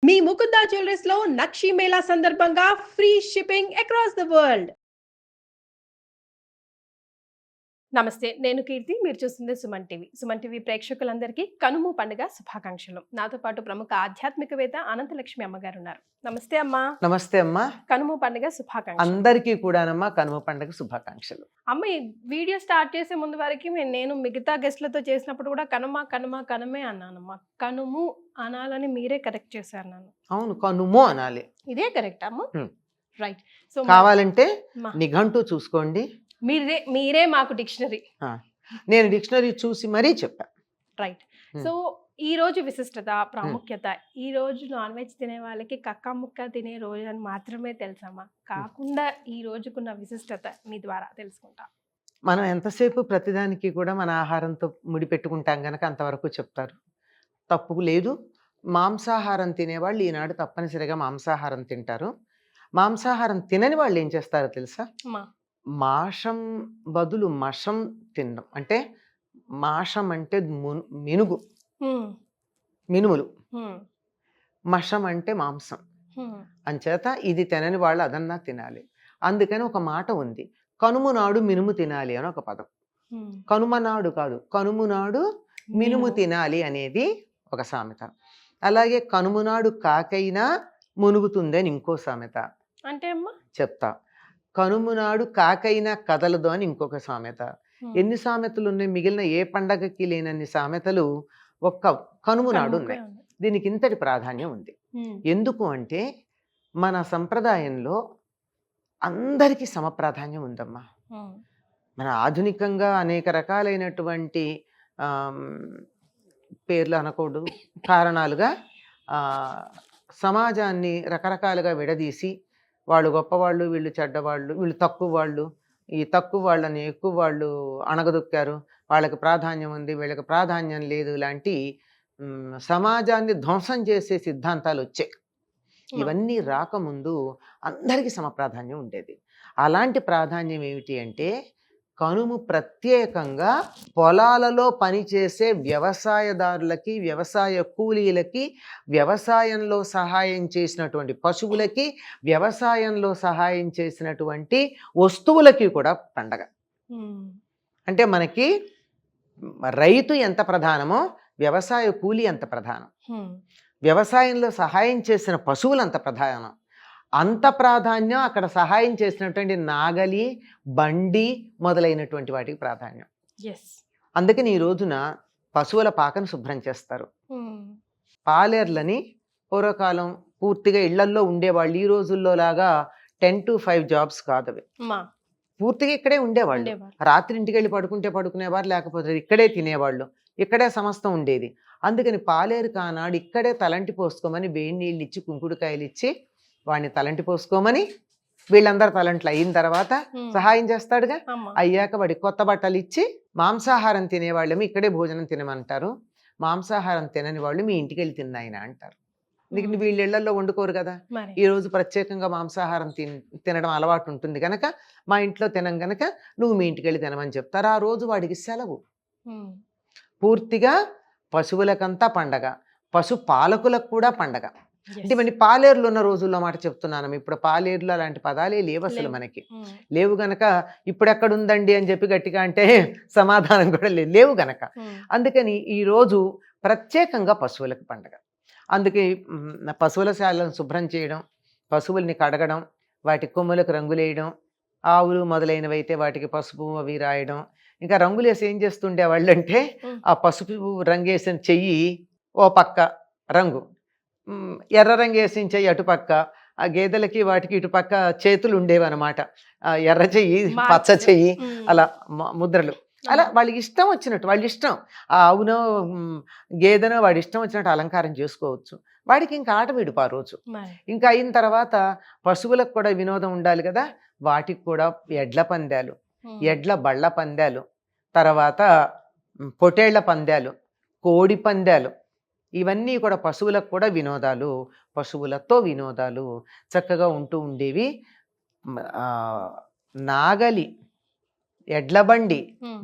మీ Mukunda jewellers లో నక్షి మేళా సందర్భంగా free shipping across the world. నమస్తే, నేను కీర్తి. మీరు చూస్తుంది సుమన్ టీవీ. సుమన్ టీవీ ప్రేక్షకులందరికీ కనుమ పండుగ శుభాకాంక్షలు. నాతో పాటు ప్రముఖ ఆధ్యాత్మికవేత్త అనంతలక్ష్మి అమ్మగారు ఉన్నారు. నమస్తే అమ్మా. నమస్తే అమ్మా. కనుమ పండుగ శుభాకాంక్షలు అందరికీ కూడానమ్మా కనుమ పండుగ శుభాకాంక్షలు. అమ్మ, ఈ వీడియో స్టార్ట్ చేసే ముందు వరకు నేను మిగతా గెస్ట్లతో చేసినప్పుడు కూడా కనుమే అన్నానమ్మా. కనుము అనాలని మీరే కరెక్ట్ చేశారు నన్ను. అవును, కనుము అనాలి. ఇదే కరెక్ట్ అమ్మ. రైట్. సో కావాలంటే నిఘంటు చూసుకోండి. మీరే మాకు డిక్షనరీ. నేను డిక్షనరీ చూసి మరీ చెప్పా. రైట్. సో ఈ రోజు విశిష్టత, ప్రాముఖ్యత, ఈ రోజు నాన్ వెజ్ తినే వాళ్ళకి కక్క ముక్క తినే రోజు అని మాత్రమే తెలుసమ్మా. కాకుండా ఈ రోజుకున్న విశిష్టత మీ ద్వారా తెలుసుకుంటాం. మనం ఎంతసేపు ప్రతిదానికి కూడా మన ఆహారంతో ముడిపెట్టుకుంటాం గనక అంతవరకు చెప్తారు. తప్పు లేదు. మాంసాహారం తినేవాళ్ళు ఈనాడు తప్పనిసరిగా మాంసాహారం తింటారు. మాంసాహారం తినని వాళ్ళు ఏం చేస్తారో తెలుసా? మాషం బదులు మషం తినడం. అంటే మాషం అంటే మినుములు, మషం అంటే మాంసం. అంచేత ఇది తినని వాళ్ళు అదన్నా తినాలి. అందుకని ఒక మాట ఉంది, కనుము నాడు మినుము తినాలి అని ఒక పదం. కనుమ నాడు కాదు, కనుము నాడు మినుము తినాలి అనేది ఒక సామెత. అలాగే కనుము నాడు కాకైనా మునుగుతుందని ఇంకో సామెత. అంటే అమ్మా చెప్తా. కనుము నాడు కాకైనా కదలదు అని ఇంకొక సామెత. ఎన్ని సామెతలు ఉన్నాయి? మిగిలిన ఏ పండగకి లేనన్ని సామెతలు ఒక్క కనుము నాడు ఉన్నాయి. దీనికి ఇంతటి ప్రాధాన్యం ఉంది. ఎందుకు అంటే మన సంప్రదాయంలో అందరికీ సమప్రాధాన్యం ఉందమ్మా. మన ఆధునికంగా అనేక రకాలైనటువంటి పేర్లు అనకూడదు కారణాలుగా సమాజాన్ని రకరకాలుగా విడదీసి వాళ్ళు గొప్పవాళ్ళు, వీళ్ళు చెడ్డవాళ్ళు, వీళ్ళు తక్కువ వాళ్ళు, ఈ తక్కువ వాళ్ళని ఎక్కువ వాళ్ళు అణగదొక్కారు, వాళ్ళకి ప్రాధాన్యం ఉంది, వీళ్ళకి ప్రాధాన్యం లేదు లాంటి సమాజాన్ని ధ్వంసం చేసే సిద్ధాంతాలు వచ్చాయి. ఇవన్నీ రాకముందు అందరికీ సమప్రాధాన్యం ఉండేది. అలాంటి ప్రాధాన్యం ఏమిటి అంటే కనుము ప్రత్యేకంగా పొలాలలో పనిచేసే వ్యవసాయదారులకి, వ్యవసాయ కూలీలకి, వ్యవసాయంలో సహాయం చేసినటువంటి పశువులకి, వ్యవసాయంలో సహాయం చేసినటువంటి వస్తువులకి కూడా పండగ. అంటే మనకి రైతు ఎంత ప్రధానమో వ్యవసాయ కూలీ అంత ప్రధానం, వ్యవసాయంలో సహాయం చేసిన పశువులు అంత ప్రధానం. అంత ప్రాధాన్యం అక్కడ సహాయం చేసినటువంటి నాగలి, బండి మొదలైనటువంటి వాటికి ప్రాధాన్యం. అందుకని ఈ రోజున పశువుల పాకను శుభ్రం చేస్తారు. పాలేర్లని పూర్వకాలం పూర్తిగా ఇళ్లల్లో ఉండేవాళ్ళు. ఈ రోజుల్లో లాగా 10 to 5 జాబ్స్ కాదు అవి. పూర్తిగా ఇక్కడే ఉండేవాళ్ళు. రాత్రి ఇంటికి వెళ్ళి పడుకునేవారు, లేకపోతే ఇక్కడే తినేవాళ్ళు, ఇక్కడే సమస్తం ఉండేది. అందుకని పాలేరు కానాడు ఇక్కడే తలంటి పోసుకోమని వేడి నీళ్ళు ఇచ్చి, కుంకుడుకాయలు ఇచ్చి వాడిని తలంటి పోసుకోమని, వీళ్ళందరూ తలంట్లు అయిన తర్వాత సహాయం చేస్తాడుగా, అయ్యాక వాడికి కొత్త బట్టలు ఇచ్చి, మాంసాహారం తినేవాళ్ళేమో ఇక్కడే భోజనం తినమంటారు, మాంసాహారం తినని వాళ్ళు మీ ఇంటికి వెళ్ళి తిన్నాయన అంటారు. ఎందుకంటే వీళ్ళ ఇళ్లలో వండుకోరు కదా. ఈ రోజు ప్రత్యేకంగా మాంసాహారం తినడం అలవాటు ఉంటుంది కనుక మా ఇంట్లో తినం గనక నువ్వు మీ ఇంటికి వెళ్ళి తినమని చెప్తారు. ఆ రోజు వాడికి సెలవు. పూర్తిగా పశువులకంతా పండగ, పశు పాలకులకు కూడా పండగ. అంటే మరి పాలేరులు ఉన్న రోజుల్లో మాట చెప్తున్నాను. ఇప్పుడు పాలేరులు అలాంటి పదాలే లేవు అసలు, మనకి లేవు గనక ఇప్పుడు ఎక్కడుందండి అని చెప్పి గట్టిగా అంటే సమాధానం కూడా లేవు గనక. అందుకని ఈరోజు ప్రత్యేకంగా పశువులకు పండగ. అందుకే పశువుల శాలను శుభ్రం చేయడం, పశువుల్ని కడగడం, వాటి కొమ్ములకు రంగులేయడం, ఆవులు మొదలైనవి అయితే వాటికి పసుపు అవి రాయడం. ఇంకా రంగులు వేసి ఏం చేస్తుండే వాళ్ళు అంటే ఆ పసుపు రంగేసిన చెయ్యి ఓ పక్క రంగు, ఎర్ర రంగు వేసిన చెయ్యి అటుపక్క, ఆ గేదెలకి వాటికి ఇటుపక్క చేతులు ఉండేవి అనమాట. ఎర్ర చెయ్యి, పచ్చ చెయ్యి, అలా ముద్రలు. అలా వాళ్ళకి ఇష్టం వచ్చినట్టు, వాళ్ళ ఇష్టం, ఆ ఆవునో గేదెనో వాడి ఇష్టం వచ్చినట్టు అలంకారం చేసుకోవచ్చు. వాడికి ఇంకా ఆట విడుపు ఆ రోజు. ఇంకా అయిన తర్వాత పశువులకు కూడా వినోదం ఉండాలి కదా, వాటికి కూడా ఎడ్ల పందాలు, ఎడ్ల బళ్ళ పందాలు, తర్వాత పొటేళ్ల పందాలు, కోడి పందాలు, ఇవన్నీ కూడా పశువులకు కూడా వినోదాలు, పశువులతో వినోదాలు చక్కగా ఉంటూ ఉండేవి. నాగలి, ఎడ్ల బండి,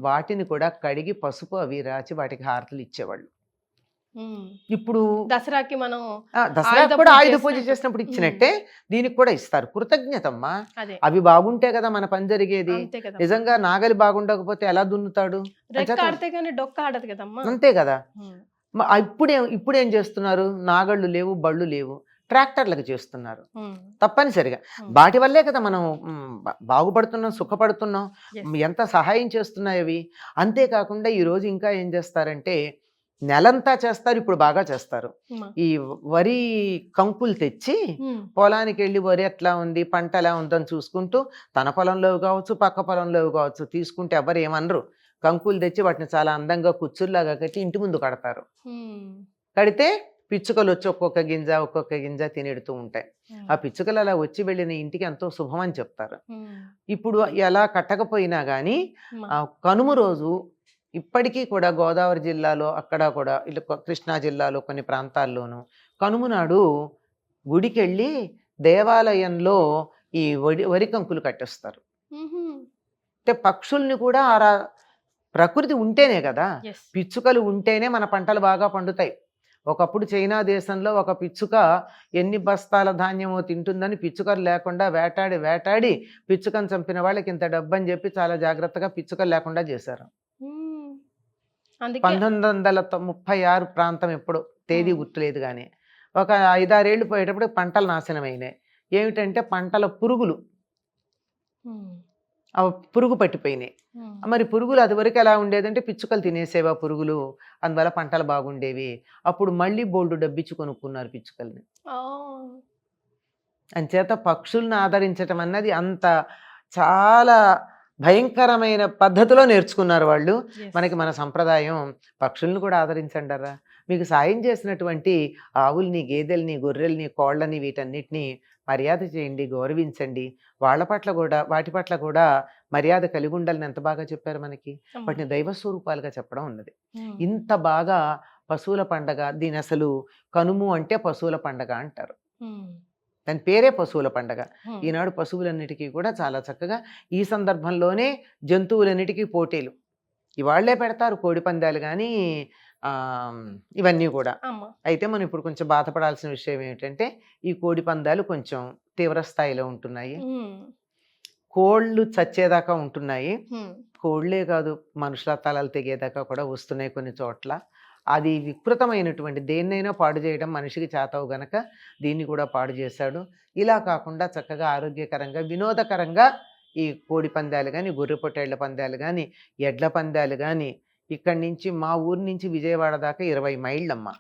వాటిని కూడా కడిగి పసుపు అవి రాచి వాటికి హారతులు ఇచ్చేవాళ్ళు. ఇప్పుడు దసరాకి మనం దసరా ఆయుధ కూడా పూజ ఆయుధ పూజ చేసినట్టు. చేసినప్పుడు ఇచ్చినట్టే దీనికి కూడా ఇస్తారు. కృతజ్ఞతమ్మా. అదే అవి బాగుంటే కదా మన పని జరిగేది. అంతే కదా. నిజంగా నాగలి బాగుండకపోతే ఎలా దున్నుతాడు? రెక్క అంచేత ఆడితే గానీ డొక్క ఆడదు కదమ్మా. అంతే కదా. ఇప్పుడేం చేస్తున్నారు? నాగళ్ళు లేవు, బళ్ళు లేవు, ట్రాక్టర్లకు చేస్తున్నారు తప్పనిసరిగా. వాటి వల్లే కదా మనం బాగుపడుతున్నాం, సుఖపడుతున్నాం, ఎంత సహాయం చేస్తున్నాయి అవి. అంతేకాకుండా ఈరోజు ఇంకా ఏం చేస్తారంటే నెలంతా చేస్తారు, ఇప్పుడు బాగా చేస్తారు. ఈ వరి కంకులు తెచ్చి పొలానికి వెళ్ళి వరి ఎట్లా ఉంది, పంట ఎలా ఉందని చూసుకుంటూ తన పొలంలో కావచ్చు, పక్క పొలంలో కావచ్చు తీసుకుంటే ఎవరు ఏమనరు. కంకులు తెచ్చి వాటిని చాలా అందంగా కుచ్చుల్లాగా కట్టి ఇంటి ముందు కడతారు. కడితే పిచ్చుకలు వచ్చి ఒక్కొక్క గింజ తినెడుతూ ఉంటాయి. ఆ పిచ్చుకలు అలా వచ్చి వెళ్ళిన ఇంటికి ఎంతో శుభం అని చెప్తారు. ఇప్పుడు ఎలా కట్టకపోయినా కానీ కనుమ రోజు ఇప్పటికీ కూడా గోదావరి జిల్లాలో అక్కడ కూడా ఇటు కృష్ణా జిల్లాలో కొన్ని ప్రాంతాల్లోనూ కనుమ నాడు గుడికెళ్ళి దేవాలయంలో ఈ వరి కంకులు కట్టేస్తారు. అంటే పక్షుల్ని కూడా ప్రకృతి ఉంటేనే కదా, పిచ్చుకలు ఉంటేనే మన పంటలు బాగా పండుతాయి. ఒకప్పుడు చైనా దేశంలో ఒక పిచ్చుక ఎన్ని బస్తాల ధాన్యమో తింటుందని పిచ్చుకలు లేకుండా వేటాడి పిచ్చుకను చంపిన వాళ్ళకి ఇంత డబ్బు అని చెప్పి చాలా జాగ్రత్తగా పిచ్చుకలు లేకుండా చేశారు. 1936 ప్రాంతం, ఎప్పుడో తేదీ గుర్తులేదు కానీ ఒక 5-6 ఏళ్ళు పోయేటప్పుడు పంటలు నాశనమైనాయి. ఏమిటంటే పంటల పురుగులు పురుగు పట్టిపోయినాయి. మరి పురుగులు అది వరకు ఎలా ఉండేదంటే పిచ్చుకలు తినేసేవా పురుగులు, అందువల్ల పంటలు బాగుండేవి. అప్పుడు మళ్ళీ బోల్డు డబ్బిచ్చి కొనుక్కున్నారు పిచ్చుకల్ని. అంచేత పక్షుల్ని ఆదరించటం అన్నది అంత చాలా భయంకరమైన పద్ధతిలో నేర్చుకున్నారు వాళ్ళు. మనకి మన సంప్రదాయం పక్షుల్ని కూడా ఆదరించండరా. మీకు సాయం చేసినటువంటి ఆవుల్ని, గేదెల్ని, గొర్రెల్ని, కోళ్ళని వీటన్నిటిని మర్యాద చేయండి, గౌరవించండి. వాళ్ళ పట్ల కూడా వాటి పట్ల కూడా మర్యాద కలిగి ఉండాలని ఎంత బాగా చెప్పారు మనకి. వాటిని దైవ స్వరూపాలుగా చెప్పడం ఉన్నది. ఇంత బాగా పశువుల పండగ, దీని అసలు కనుము అంటే పశువుల పండగ అంటారు. దాని పేరే పశువుల పండగ. ఈనాడు పశువులన్నిటికీ కూడా చాలా చక్కగా ఈ సందర్భంలోనే జంతువులన్నిటికీ పోటీలు ఇవాళ్లే పెడతారు, కోడి పందాలు కానీ ఇవన్నీ కూడా. అయితే మనం ఇప్పుడు కొంచెం బాధపడాల్సిన విషయం ఏమిటంటే ఈ కోడి పందాలు కొంచెం తీవ్ర స్థాయిలో ఉంటున్నాయి. కోళ్ళు చచ్చేదాకా ఉంటున్నాయి. కోళ్లే కాదు, మనుషుల తలలు తెగేదాకా కూడా వస్తున్నాయి కొన్ని చోట్ల. అది వికృతమైనటువంటి దేన్నైనా పాడు చేయడం మనిషికి చేతవు గనక దీన్ని కూడా పాడు చేశాడు. ఇలా కాకుండా చక్కగా ఆరోగ్యకరంగా వినోదకరంగా ఈ కోడి పందాలు కానీ, గొర్రె పొట్టేళ్ల పందాలు కానీ, ఎడ్ల పందాలు కానీ, ఇక్కడి నుంచి మా ఊరి నుంచి విజయవాడ దాకా 20 మైళ్ళమ్మా.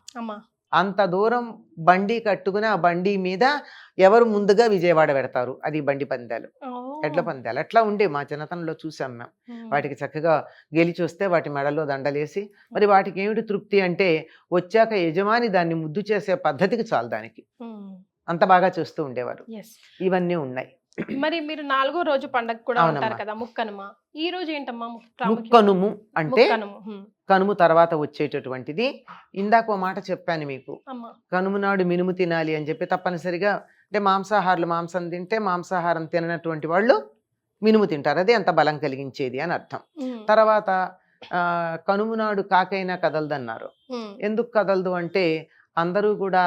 అంత దూరం బండి కట్టుకుని ఆ బండి మీద ఎవరు ముందుగా విజయవాడ పెడతారు, అది బండి పందాలు, ఎడ్ల పందాలు. అట్లా ఉండే మా చిన్నతనంలో చూసాం మేము. వాటికి చక్కగా గెలిచి వస్తే వాటి మెడలో దండలేసి, మరి వాటికి ఏమిటి తృప్తి అంటే వచ్చాక యజమాని దాన్ని ముద్దు చేసే పద్ధతికి చాలు దానికి, అంత బాగా చేస్తూ ఉండేవారు. ఇవన్నీ ఉన్నాయి. మరి మీరు 4వ రోజు పండగ కూడా ఉంటారు కదా, ముక్కనుమ. ఈ రోజు ఏంటమ్మా ముక్కనుము అంటే? కనుము తర్వాత వచ్చేటటువంటిది. ఇందాక ఓ మాట చెప్పాను మీకు, కనుము నాడు మినుము తినాలి అని చెప్పి. తప్పనిసరిగా అంటే మాంసాహారులు మాంసం తింటే, మాంసాహారం తిననటువంటి వాళ్ళు మినుము తింటారు. అదే అంత బలం కలిగించేది అని అర్థం. తర్వాత కనుము నాడు కాకైనా కదలదన్నారు. ఎందుకు కదలదు అంటే అందరూ కూడా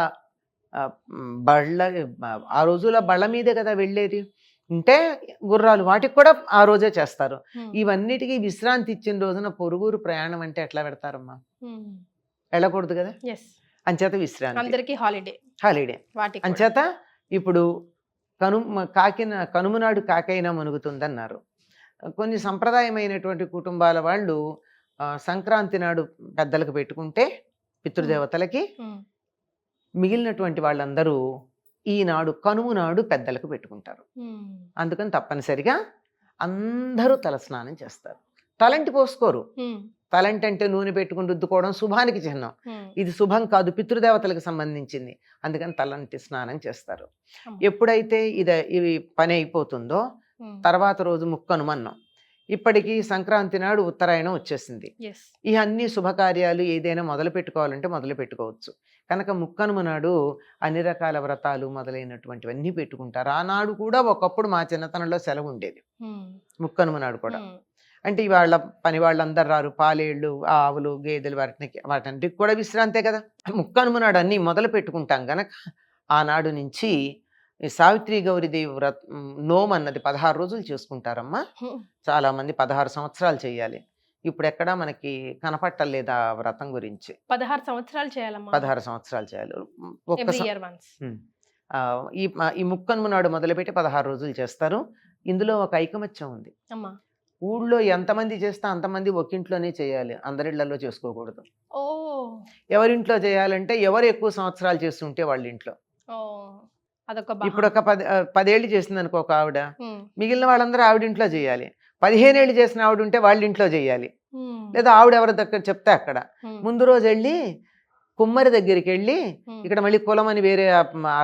ఆ రోజుల బళ్ళ మీదే కదా వెళ్ళేది. ఉంటే గుర్రాలు వాటికి కూడా ఆ రోజే చేస్తారు. ఇవన్నిటికీ విశ్రాంతి ఇచ్చిన రోజున పొరుగురు ప్రయాణం అంటే ఎట్లా పెడతారమ్మా? వెళ్ళకూడదు కదా. అంచేత విశ్రాంతి, హాలిడే. అంచేత ఇప్పుడు కనుమ నాడు కాకైనా మునుగుతుందన్నారు. కొన్ని సంప్రదాయమైనటువంటి కుటుంబాల వాళ్ళు సంక్రాంతి నాడు పెద్దలకు పెట్టుకుంటే పితృదేవతలకి, మిగిలినటువంటి వాళ్ళందరూ ఈనాడు కనుమ నాడు పెద్దలకు పెట్టుకుంటారు. అందుకని తప్పనిసరిగా అందరూ తలస్నానం చేస్తారు. తలంటి పోసుకోరు. తలంటి అంటే నూనె పెట్టుకుని రుద్దుకోవడం శుభానికి చిహ్నం. ఇది శుభం కాదు, పితృదేవతలకు సంబంధించింది. అందుకని తలంటి స్నానం చేస్తారు. ఎప్పుడైతే ఇవి పని అయిపోతుందో తర్వాత రోజు ముక్కనుమన్నం. ఇప్పటికీ సంక్రాంతి నాడు ఉత్తరాయణం వచ్చేసింది. ఈ అన్ని శుభకార్యాలు ఏదైనా మొదలు పెట్టుకోవాలంటే మొదలు పెట్టుకోవచ్చు. కనుక ముక్కనుమ నాడు అన్ని రకాల వ్రతాలు మొదలైనటువంటివన్నీ పెట్టుకుంటారు. ఆనాడు కూడా ఒకప్పుడు మా చిన్నతనంలో సెలవు ఉండేది, ముక్కనుమ నాడు కూడా. అంటే ఇవాళ పని వాళ్ళందరూ రారు, పాలేళ్ళు ఆవులు గేదెలు వాటన్నిటికి కూడా విశ్రాంతే కదా. ముక్కనుమ నాడు అన్నీ మొదలు పెట్టుకుంటాం గనక ఆనాడు నుంచి ఈ సావిత్రి గౌరీదేవి నోము అన్నది 16 రోజులు చేసుకుంటారమ్మా. చాలా మంది 16 సంవత్సరాలు చేయాలి. ఇప్పుడు ఎక్కడ మనకి కనపట్టలేదు ఆ వ్రతం గురించి. 16 సంవత్సరాలు చేయాలమ్మా. 16 సంవత్సరాలు చేయాలి. Every year once. ఈ ముక్కనుమ నాడు మొదలుపెట్టి 16 రోజులు చేస్తారు. ఇందులో ఒక ఐకమత్యం ఉంది. అమ్మా. ఊళ్ళో ఎంతమంది చేస్తే అంతమంది ఒకింట్లోనే చేయాలి, అందరిళ్లలో చేసుకోకూడదు. ఓ. ఎవరింట్లో చేయాలంటే ఎవరు ఎక్కువ సంవత్సరాలు చేస్తుంటే వాళ్ళ ఇంట్లో. ఓ. అదొక ఇప్పుడు ఒక 10 ఏళ్ళు చేసింది అనుకో ఒక ఆవిడ, మిగిలిన వాళ్ళందరూ ఆవిడింట్లో చేయాలి. 15 ఏళ్ళు చేసిన ఆవిడ ఉంటే వాళ్ళ ఇంట్లో చేయాలి. లేదా ఆవిడ ఎవరి దగ్గర చెప్తే అక్కడ ముందు రోజు వెళ్ళి కుమ్మరి దగ్గరికి వెళ్ళి, ఇక్కడ మళ్ళీ కులం అని వేరే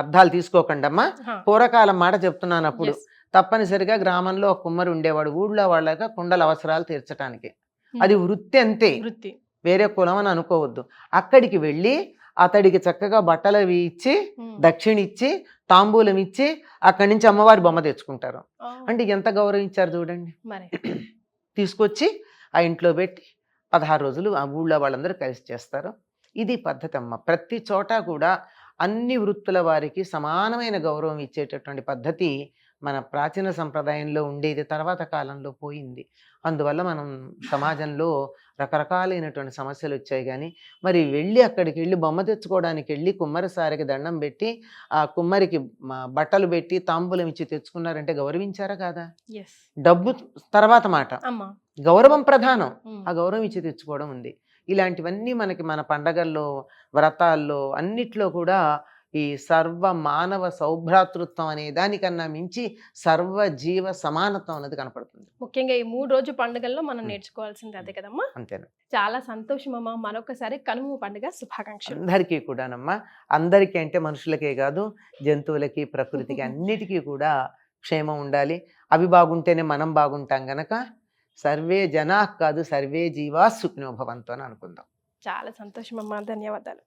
అర్థాలు తీసుకోకండి అమ్మా, పూర్వకాలం మాట చెప్తున్నాను. అప్పుడు తప్పనిసరిగా గ్రామంలో ఒక కుమ్మరి ఉండేవాడు, ఊళ్ళో వాళ్ళగా కుండల అవసరాలు తీర్చడానికి. అది వృత్తి అంతే, వేరే కులం అని అనుకోవద్దు. అక్కడికి వెళ్ళి అతడికి చక్కగా బట్టలు అవి ఇచ్చి, దక్షిణ ఇచ్చి, తాంబూలం ఇచ్చి, అక్కడి నుంచి అమ్మవారి బొమ్మ తెచ్చుకుంటారు. అంటే ఎంత గౌరవించారు చూడండి. తీసుకొచ్చి ఆ ఇంట్లో పెట్టి 16 రోజులు ఆ ఊళ్ళో వాళ్ళందరూ కలిసి చేస్తారు. ఇది పద్ధతి అమ్మ. ప్రతి చోట కూడా అన్ని వృత్తుల వారికి సమానమైన గౌరవం ఇచ్చేటటువంటి పద్ధతి మన ప్రాచీన సంప్రదాయంలో ఉండేది, తర్వాత కాలంలో పోయింది. అందువల్ల మనం సమాజంలో రకరకాలైనటువంటి సమస్యలు వచ్చాయి. కానీ మరి వెళ్ళి అక్కడికి వెళ్ళి బొమ్మ తెచ్చుకోవడానికి వెళ్ళి కుమ్మరిసారికి దండం పెట్టి ఆ కుమ్మరికి బట్టలు పెట్టి తాంబూలం ఇచ్చి తెచ్చుకున్నారంటే గౌరవించారా కాదా? డబ్బు తర్వాత మాట, గౌరవం ప్రధానం. ఆ గౌరవం ఇచ్చి తెచ్చుకోవడం ఉంది. ఇలాంటివన్నీ మనకి మన పండగల్లో, వ్రతాల్లో అన్నిట్లో కూడా ఈ సర్వ మానవ సౌభ్రాతృత్వం అనే దానికన్నా మించి సర్వ జీవ సమానత్వం అనేది కనపడుతుంది. ముఖ్యంగా ఈ 3 రోజు పండుగల్లో మనం నేర్చుకోవాల్సింది అదే కదమ్మా. అంతేనా. చాలా సంతోషమమ్మా. మరొకసారి కనుమ పండుగ శుభాకాంక్షలు. అందరికీ కూడానమ్మా. అందరికీ అంటే మనుషులకే కాదు, జంతువులకి, ప్రకృతికి అన్నిటికీ కూడా క్షేమం ఉండాలి. అవి బాగుంటేనే మనం బాగుంటాం గనక సర్వే జనా కాదు, సర్వే జీవా సుఖినో భవంతు అని అనుకుందాం. చాలా సంతోషమమ్మా. ధన్యవాదాలు.